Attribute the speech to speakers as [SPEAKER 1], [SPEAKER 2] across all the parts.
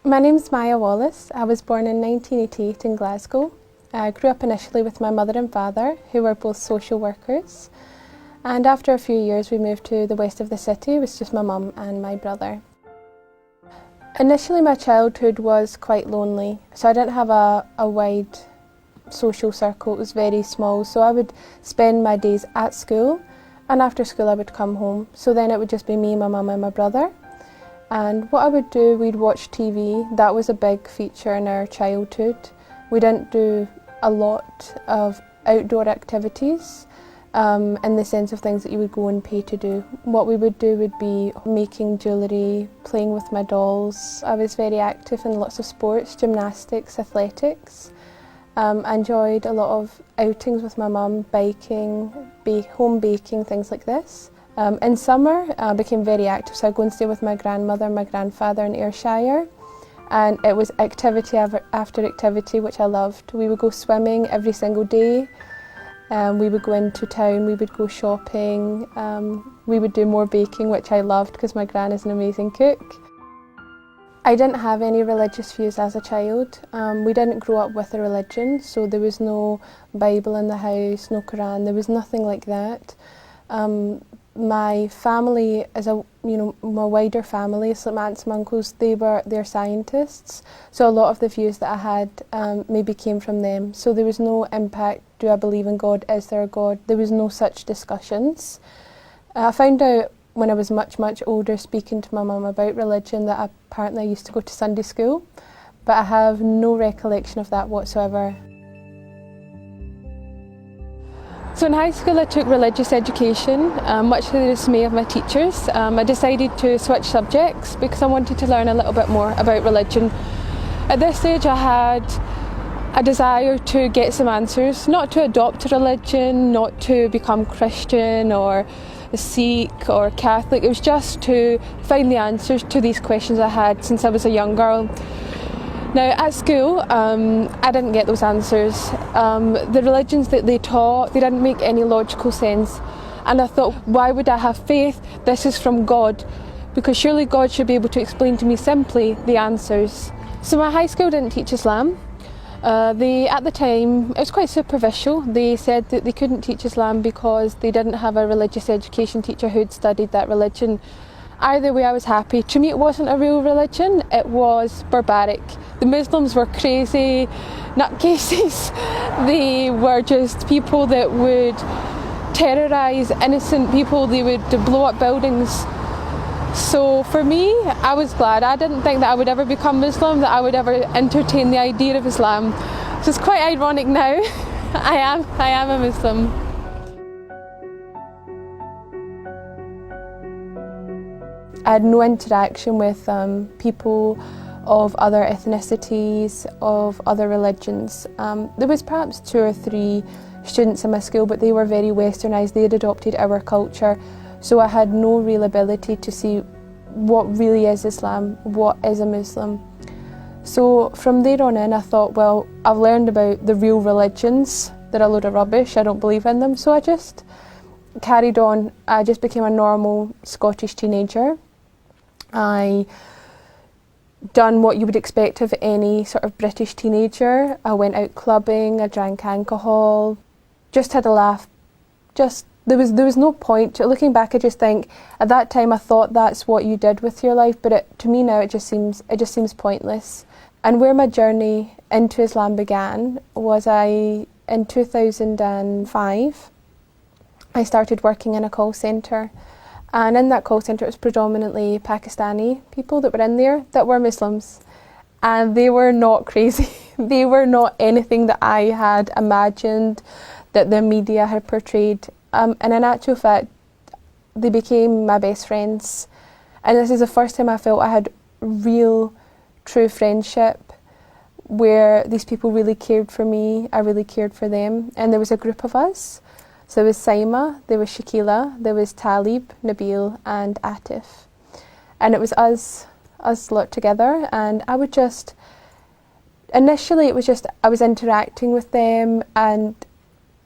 [SPEAKER 1] My name's Maya Wallace. I was born in 1988 in Glasgow. I grew up initially with my mother and father, who were both social workers. And after a few years we moved to the west of the city. It was just my mum and my brother. Initially my childhood was quite lonely, so I didn't have a wide social circle. It was very small, so I would spend my days at school, and after school I would come home. So then it would just be me, my mum and my brother. And what I would do, we'd watch TV. That was a big feature in our childhood. We didn't do a lot of outdoor activities in the sense of things that you would go and pay to do. What we would do would be making jewellery, playing with my dolls. I was very active in lots of sports, gymnastics, athletics. I enjoyed a lot of outings with my mum, biking, home baking, things like this. In summer I became very active, so I'd go and stay with my grandmother and my grandfather in Ayrshire. And it was activity after activity, which I loved. We would go swimming every single day. We would go into town, we would go shopping. We would do more baking, which I loved because my gran is an amazing cook. I didn't have any religious views as a child. We didn't grow up with a religion, so there was no Bible in the house, no Quran, there was nothing like that. My family, my wider family, so my aunts and uncles, they're scientists. So a lot of the views that I had maybe came from them. So there was no impact, do I believe in God, is there a God? There was no such discussions. I found out when I was much, much older, speaking to my mum about religion, that apparently I used to go to Sunday school, but I have no recollection of that whatsoever. So in high school I took religious education, much to the dismay of my teachers. I decided to switch subjects because I wanted to learn a little bit more about religion. At this stage I had a desire to get some answers, not to adopt a religion, not to become Christian or a Sikh or Catholic. It was just to find the answers to these questions I had since I was a young girl. Now at school I didn't get those answers. The religions that they taught, they didn't make any logical sense, and I thought, why would I have faith? This is from God, because surely God should be able to explain to me simply the answers. So my high school didn't teach Islam. At the time, it was quite superficial. They said that they couldn't teach Islam because they didn't have a religious education teacher who'd studied that religion. Either way, I was happy. To me, it wasn't a real religion, it was barbaric. The Muslims were crazy nutcases. They were just people that would terrorise innocent people. They would blow up buildings. So for me, I was glad. I didn't think that I would ever become Muslim, that I would ever entertain the idea of Islam. So it's quite ironic now. I am a Muslim. I had no interaction with people of other ethnicities, of other religions. There was perhaps 2 or 3 students in my school, but they were very westernised. They had adopted our culture, so I had no real ability to see what really is Islam, what is a Muslim. So from there on in I thought, well, I've learned about the real religions. They're a load of rubbish, I don't believe in them. So I just carried on. I just became a normal Scottish teenager. I done what you would expect of any sort of British teenager. I went out clubbing, I drank alcohol, just had a laugh. There was no point to it. Looking back, I just think at that time I thought that's what you did with your life, but to me now it just seems pointless. And where my journey into Islam began was in 2005 I started working in a call centre. And in that call centre it was predominantly Pakistani people that were in there that were Muslims. And they were not crazy. They were not anything that I had imagined, that the media had portrayed. And in actual fact, they became my best friends. And this is the first time I felt I had real, true friendship, where these people really cared for me, I really cared for them. And there was a group of us. So there was Saima, there was Shakila, there was Talib, Nabil and Atif. And it was us lot together, and I would just, initially it was just, I was interacting with them and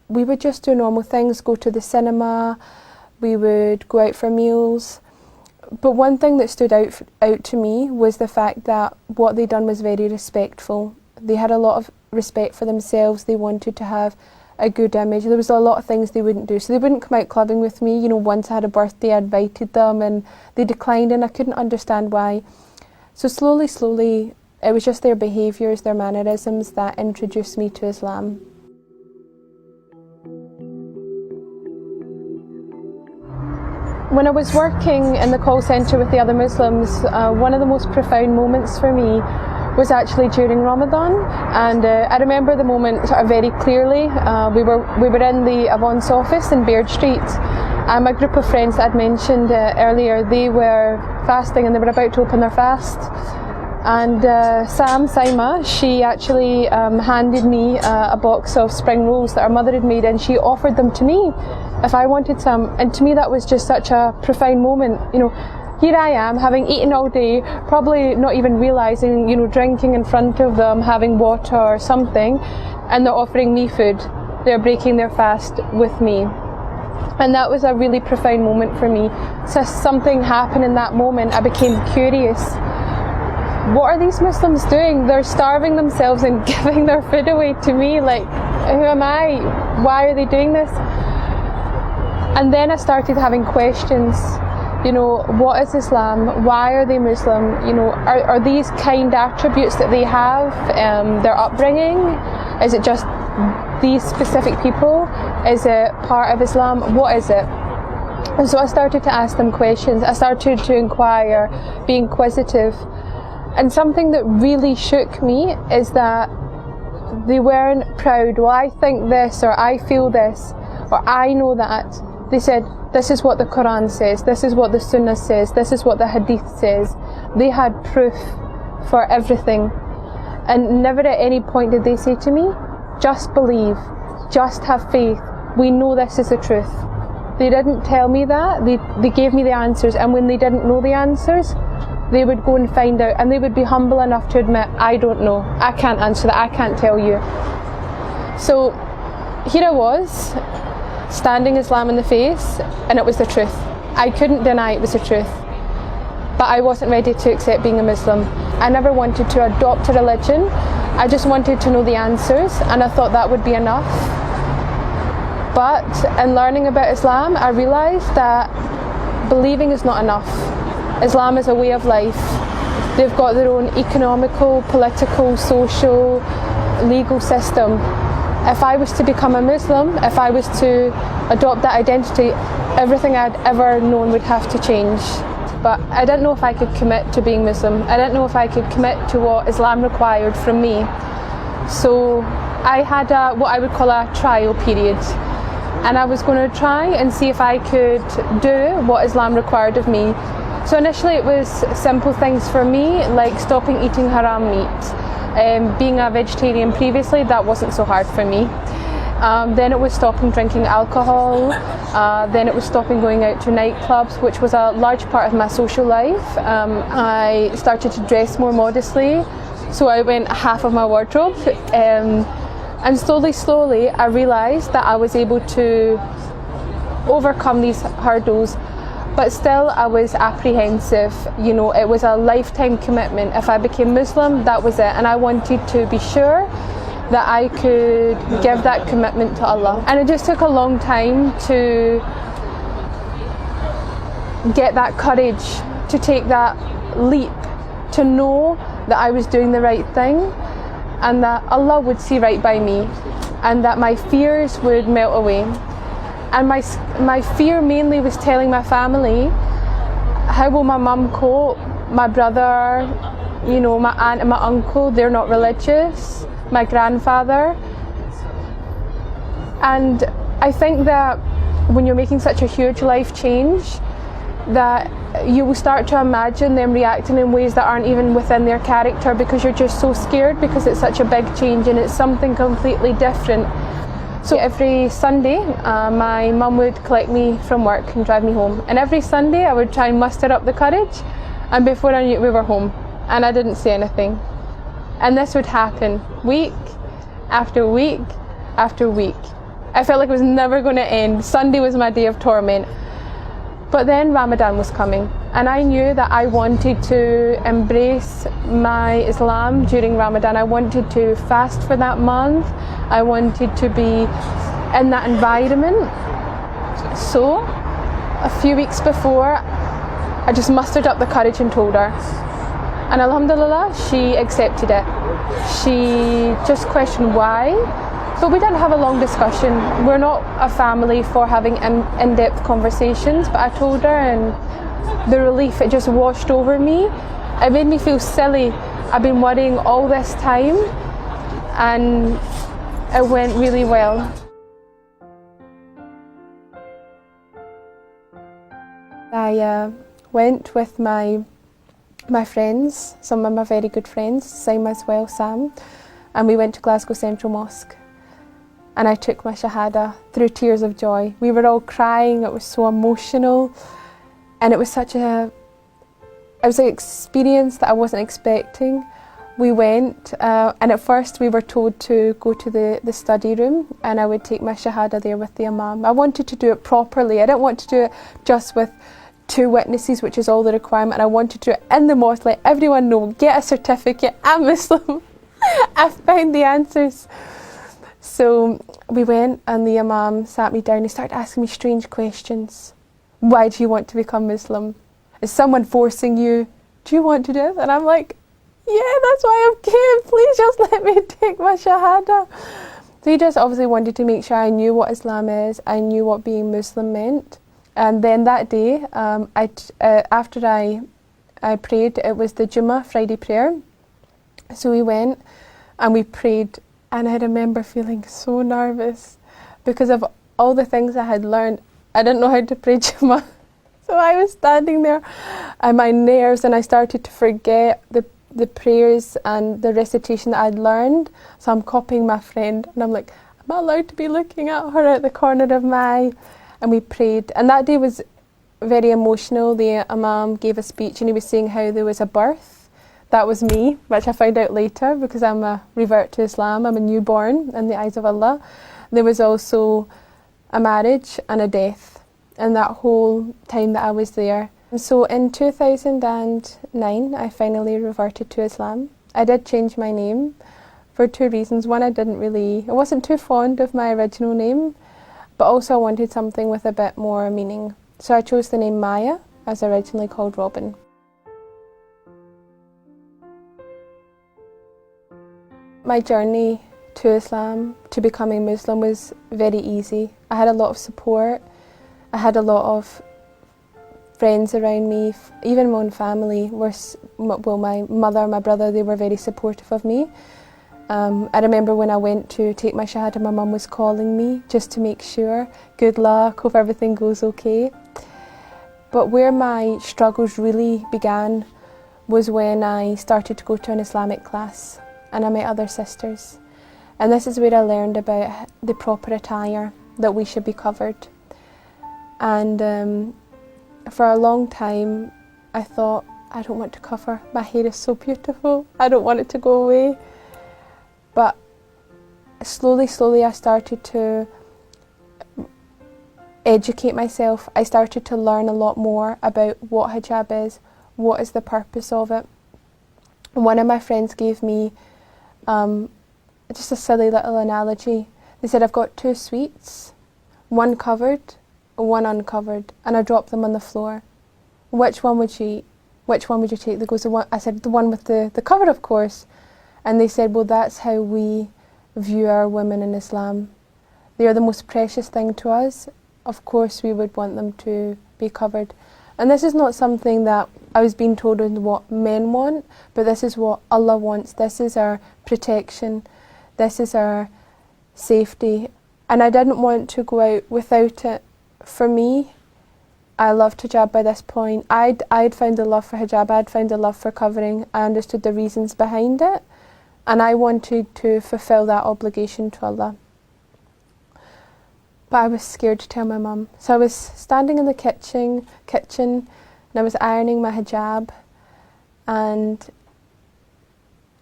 [SPEAKER 1] we would just do normal things, go to the cinema, we would go out for meals. But one thing that stood out to me was the fact that what they'd done was very respectful. They had a lot of respect for themselves. They wanted to have a good image. There was a lot of things they wouldn't do. So they wouldn't come out clubbing with me. You know, once I had a birthday, I invited them and they declined, and I couldn't understand why. So slowly, it was just their behaviours, their mannerisms that introduced me to Islam. When I was working in the call centre with the other Muslims, one of the most profound moments for me was actually during Ramadan, and I remember the moment sort of very clearly. We were in the Avon's office in Baird Street, and my group of friends that I'd mentioned earlier, they were fasting and they were about to open their fast. And Saima, she actually handed me a box of spring rolls that her mother had made, and she offered them to me if I wanted some. And to me that was just such a profound moment. You know, here I am, having eaten all day, probably not even realising, you know, drinking in front of them, having water or something, and they're offering me food. They're breaking their fast with me. And that was a really profound moment for me. So something happened in that moment. I became curious. What are these Muslims doing? They're starving themselves and giving their food away to me. Like, who am I? Why are they doing this? And then I started having questions. You know, what is Islam? Why are they Muslim? You know, are these kind attributes that they have, their upbringing? Is it just these specific people? Is it part of Islam? What is it? And so I started to ask them questions. I started to inquire, be inquisitive. And something that really shook me is that they weren't proud. Well, I think this, or I feel this, or I know that. They said, this is what the Quran says, this is what the Sunnah says, this is what the Hadith says. They had proof for everything. And never at any point did they say to me, just believe, just have faith, we know this is the truth. They didn't tell me that, they gave me the answers, and when they didn't know the answers, they would go and find out, and they would be humble enough to admit, I don't know, I can't answer that, I can't tell you. So here I was, standing Islam in the face, and it was the truth. I couldn't deny it was the truth. But I wasn't ready to accept being a Muslim. I never wanted to adopt a religion. I just wanted to know the answers, and I thought that would be enough. But in learning about Islam, I realised that believing is not enough. Islam is a way of life. They've got their own economical, political, social, legal system. If I was to become a Muslim, if I was to adopt that identity, everything I'd ever known would have to change. But I didn't know if I could commit to being Muslim. I didn't know if I could commit to what Islam required from me. So I had what I would call a trial period. And I was going to try and see if I could do what Islam required of me. So initially it was simple things for me, like stopping eating haram meat. Being a vegetarian previously, that wasn't so hard for me. Then it was stopping drinking alcohol. Then it was stopping going out to nightclubs, which was a large part of my social life. I started to dress more modestly, so I went half of my wardrobe. And slowly, I realised that I was able to overcome these hurdles. But still I was apprehensive. You know, it was a lifetime commitment. If I became Muslim, that was it. And I wanted to be sure that I could give that commitment to Allah. And it just took a long time to get that courage, to take that leap, to know that I was doing the right thing, and that Allah would see right by me, and that my fears would melt away. And my fear mainly was telling my family, how will my mum cope, my brother, you know, my aunt and my uncle, they're not religious, my grandfather. And I think that when you're making such a huge life change, that you will start to imagine them reacting in ways that aren't even within their character, because you're just so scared, because it's such a big change and it's something completely different. So every Sunday, my mum would collect me from work and drive me home. And every Sunday I would try and muster up the courage, and before I knew it, we were home. And I didn't say anything. And this would happen week after week after week. I felt like it was never going to end. Sunday was my day of torment. But then Ramadan was coming. And I knew that I wanted to embrace my Islam during Ramadan. I wanted to fast for that month. I wanted to be in that environment. So a few weeks before, I just mustered up the courage and told her. And alhamdulillah, she accepted it. She just questioned why, but we didn't have a long discussion. We're not a family for having in-depth conversations, but I told her, and the relief, it just washed over me. It made me feel silly. I've been worrying all this time, and it went really well. I went with my friends, some of my very good friends, Sam as well, Sam, and we went to Glasgow Central Mosque. And I took my Shahada through tears of joy. We were all crying, it was so emotional. And it was it was an experience that I wasn't expecting. We went, and at first we were told to go to the study room, and I would take my Shahada there with the Imam. I wanted to do it properly. I didn't want to do it just with 2 witnesses, which is all the requirement. And I wanted to do it in the mosque, let everyone know, get a certificate, I'm Muslim. I found the answers. So we went, and the Imam sat me down. He started asking me strange questions. Why do you want to become Muslim? Is someone forcing you? Do you want to do it? And I'm like, yeah, that's why I'm came. Please just let me take my Shahada. So he just obviously wanted to make sure I knew what Islam is. I knew what being Muslim meant. And then that day, after I prayed, it was the Jummah Friday prayer. So we went and we prayed, and I remember feeling so nervous because of all the things I had learned. I didn't know how to pray Jummah. So I was standing there and my nerves, and I started to forget the prayers and the recitation that I'd learned. So I'm copying my friend, and I'm like, am I allowed to be looking at her at the corner of my eye? And we prayed. And that day was very emotional. The Imam gave a speech, and he was saying how there was a birth. That was me, which I found out later because I'm a revert to Islam. I'm a newborn in the eyes of Allah. There was also a marriage and a death in that whole time that I was there. So in 2009, I finally reverted to Islam. I did change my name for 2 reasons. One, I wasn't too fond of my original name, but also I wanted something with a bit more meaning. So I chose the name Maya, as originally called Robin. My journey to Islam, to becoming Muslim, was very easy. I had a lot of support. I had a lot of friends around me. Even my own family my mother, my brother, they were very supportive of me. I remember when I went to take my Shahada, my mum was calling me just to make sure, good luck, hope everything goes okay. But where my struggles really began was when I started to go to an Islamic class and I met other sisters. And this is where I learned about the proper attire, that we should be covered. And for a long time I thought, I don't want to cover, my hair is so beautiful, I don't want it to go away. But slowly I started to educate myself. I started to learn a lot more about what hijab is, what is the purpose of it. One of my friends gave me just a silly little analogy. They said, I've got 2 sweets, one covered, one uncovered, and I dropped them on the floor. Which one would you eat? Which one would you take? They goes, I said, the one with the cover, of course. And they said, well, that's how we view our women in Islam. They are the most precious thing to us. Of course, we would want them to be covered. And this is not something that I was being told is what men want, but this is what Allah wants. This is our protection. This is our safety. And I didn't want to go out without it. For me, I loved hijab by this point. I'd found a love for hijab, I'd found a love for covering. I understood the reasons behind it, and I wanted to fulfill that obligation to Allah. But I was scared to tell my mum. So I was standing in the kitchen and I was ironing my hijab, and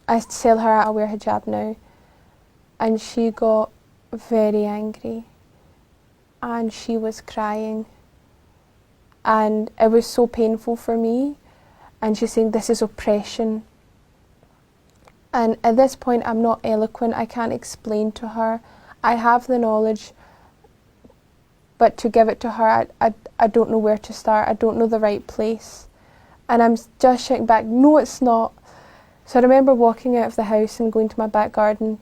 [SPEAKER 1] I tell her I'll wear hijab now. And she got very angry and she was crying. and it was so painful for me. And she's saying, this is oppression. And at this point, I'm not eloquent. I can't explain to her. I have the knowledge, but to give it to her, I don't know where to start. I don't know the right place. And I'm just shouting back, no, it's not. So I remember walking out of the house and going to my back garden,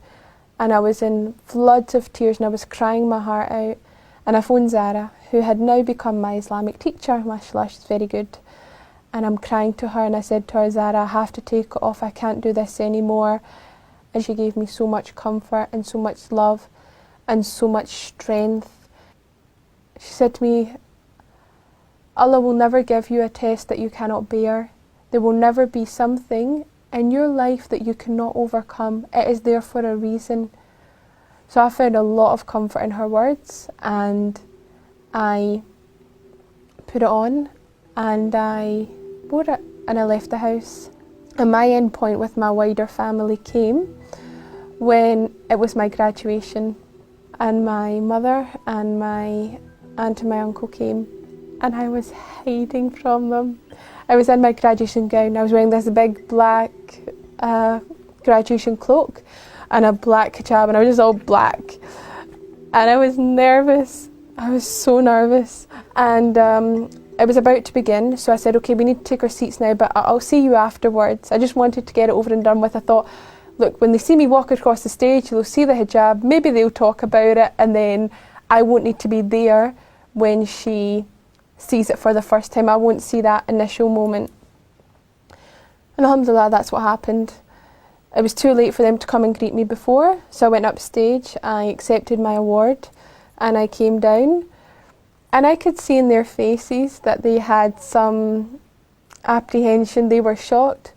[SPEAKER 1] and I was in floods of tears and I was crying my heart out. And I phoned Zara, who had now become my Islamic teacher. Mashallah, she's very good. And I'm crying to her, and I said to her, Zara, I have to take it off. I can't do this anymore. And she gave me so much comfort and so much love and so much strength. She said to me, Allah will never give you a test that you cannot bear. There will never be something in your life that you cannot overcome. It is there for a reason. So I found a lot of comfort in her words, and I put it on and I wore it and I left the house. And my end point with my wider family came when it was my graduation, and my mother and my aunt and my uncle came, and I was hiding from them. I was in my graduation gown. I was wearing this big black graduation cloak and a black hijab, and I was just all black. And I was nervous. I was so nervous. And it was about to begin, so I said, okay, we need to take our seats now, but I'll see you afterwards. I just wanted to get it over and done with. I thought, look, when they see me walk across the stage, they'll see the hijab, maybe they'll talk about it, and then I won't need to be there when she sees it for the first time. I won't see that initial moment. And alhamdulillah, that's what happened. It was too late for them to come and greet me before, so I went upstage, I accepted my award, and I came down, and I could see in their faces that they had some apprehension. They were shocked,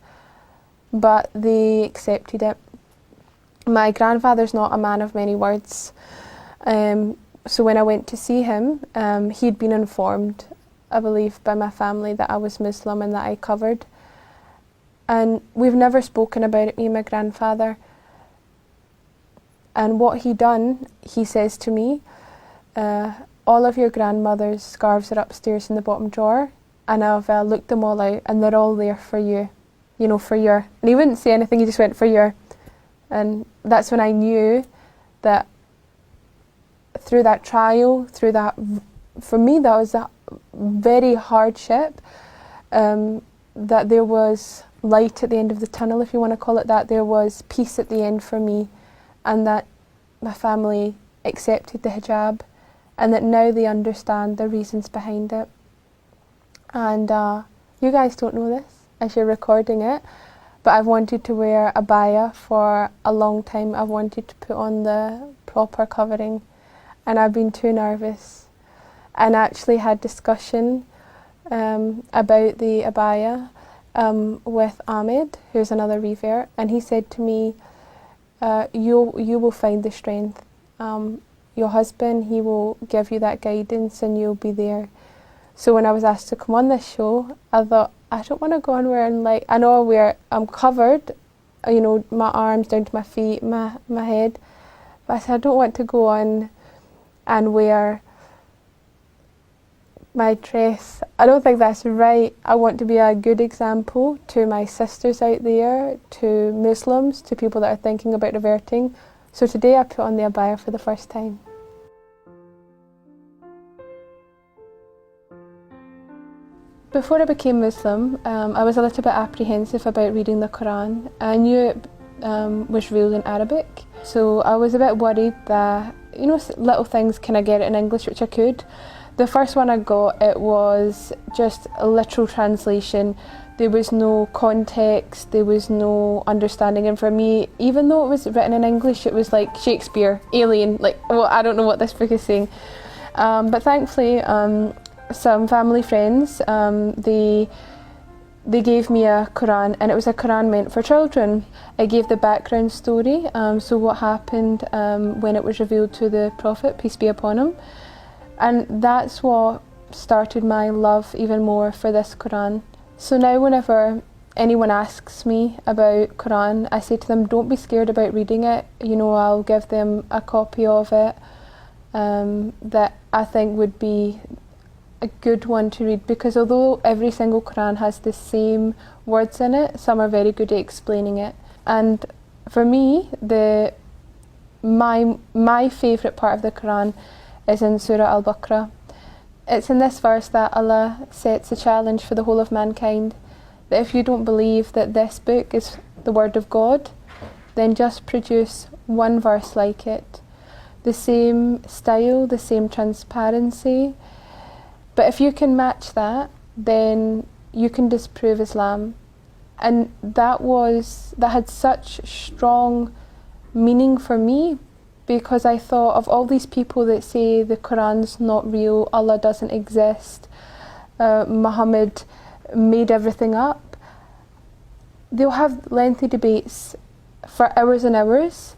[SPEAKER 1] but they accepted it. My grandfather's not a man of many words, so when I went to see him, he'd been informed, I believe, by my family that I was Muslim and that I covered. And we've never spoken about it, me and my grandfather. And what he done, he says to me, all of your grandmother's scarves are upstairs in the bottom drawer, and I've looked them all out, and they're all there for you, you know, for your. And he wouldn't say anything, he just went, for your. And that's when I knew that through that trial, through that, for me that was a very hardship, that there was light at the end of the tunnel, if you want to call it that. There was peace at the end for me, and that my family accepted the hijab, and that now they understand the reasons behind it. And you guys don't know this as you're recording it, but I've wanted to wear a abaya for a long time. I've wanted to put on the proper covering, and I've been too nervous, and actually had discussion about the abaya with Ahmed, who's another revert, and he said to me, you will find the strength. Your husband, he will give you that guidance and you'll be there. So when I was asked to come on this show, I thought, I don't want to go on wearing, like, I know I'm covered, you know, my arms down to my feet, my head, but I said I don't want to go on and wear my dress. I don't think that's right. I want to be a good example to my sisters out there, to Muslims, to people that are thinking about reverting. So today I put on the abaya for the first time. Before I became Muslim, I was a little bit apprehensive about reading the Quran. I knew it was real in Arabic, so I was a bit worried that, you know, little things, can I get it in English, which I could. The first one I got, it was just a literal translation. There was no context, there was no understanding, and for me, even though it was written in English, it was like Shakespeare, Alien, like, well, I don't know what this book is saying. But thankfully, some family friends, they gave me a Quran, and it was a Quran meant for children. I gave the background story, so what happened when it was revealed to the Prophet, peace be upon him. And that's what started my love even more for this Quran. So now whenever anyone asks me about Quran, I say to them, don't be scared about reading it. You know, I'll give them a copy of it that I think would be a good one to read, because although every single Quran has the same words in it, some are very good at explaining it. And for me, my favourite part of the Quran is in Surah Al-Baqarah. It's in this verse that Allah sets a challenge for the whole of mankind, that if you don't believe that this book is the word of God, then just produce one verse like it. The same style, the same transparency. But if you can match that, then you can disprove Islam. And that had such strong meaning for me, because I thought of all these people that say the Quran's not real, Allah doesn't exist, Muhammad made everything up. They'll have lengthy debates for hours and hours,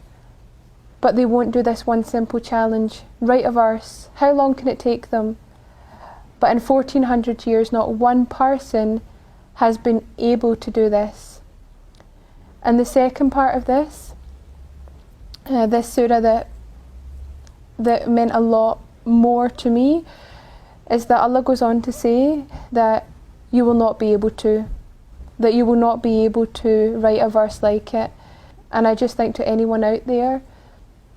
[SPEAKER 1] but they won't do this one simple challenge. Write a verse. How long can it take them? But in 1400 years, not one person has been able to do this. And the second part of this surah that meant a lot more to me, is that Allah goes on to say that you will not be able to write a verse like it. And I just think to anyone out there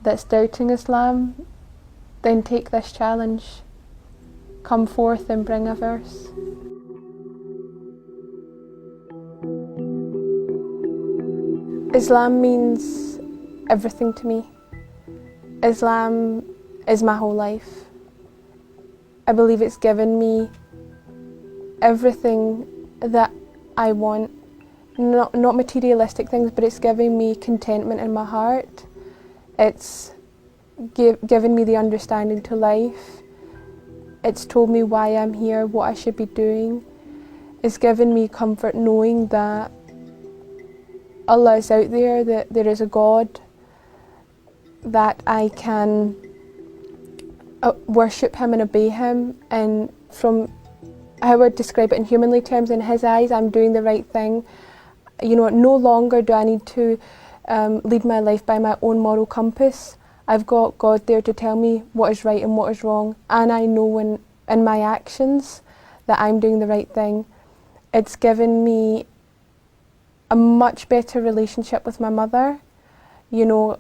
[SPEAKER 1] that's doubting Islam, then take this challenge. Come forth and bring a verse. Islam means everything to me. Islam is my whole life. I believe it's given me everything that I want. Not materialistic things, but it's giving me contentment in my heart. It's given me the understanding to life. It's told me why I'm here, what I should be doing. It's given me comfort knowing that Allah is out there, that there is a God, that I can worship Him and obey Him. And from how I would describe it in humanly terms, in His eyes, I'm doing the right thing. You know, no longer do I need to lead my life by my own moral compass. I've got God there to tell me what is right and what is wrong, and I know when in my actions that I'm doing the right thing. It's given me a much better relationship with my mother. You know,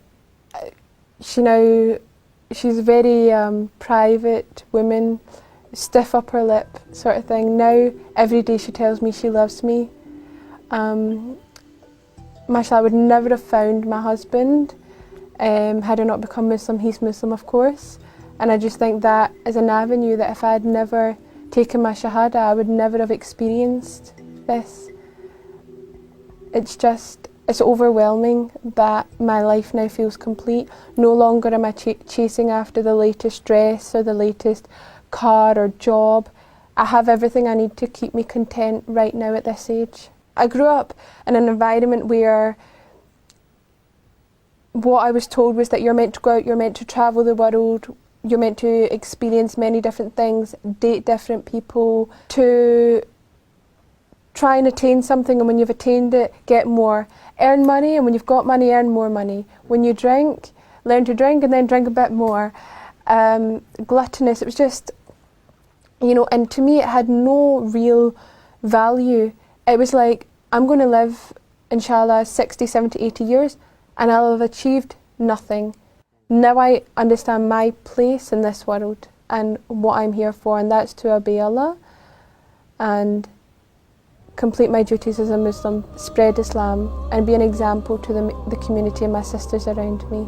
[SPEAKER 1] she's a very private woman, stiff upper lip sort of thing. Now every day she tells me she loves me. Mashallah, I would never have found my husband had I not become Muslim. He's Muslim, of course, and I just think that is an avenue that if I had never taken my shahada, I would never have experienced this. It's overwhelming that my life now feels complete. No longer am I chasing after the latest dress or the latest car or job. I have everything I need to keep me content right now at this age. I grew up in an environment where what I was told was that you're meant to go out, you're meant to travel the world, you're meant to experience many different things, date different people, to try and attain something, and when you've attained it, get more. Earn money, and when you've got money, earn more money. When you drink, learn to drink and then drink a bit more. Gluttonous, it was just, you know, and to me it had no real value. It was like, I'm going to live, inshallah, 60, 70, 80 years, and I'll have achieved nothing. Now I understand my place in this world and what I'm here for, and that's to obey Allah and complete my duties as a Muslim, spread Islam, and be an example to the community and my sisters around me.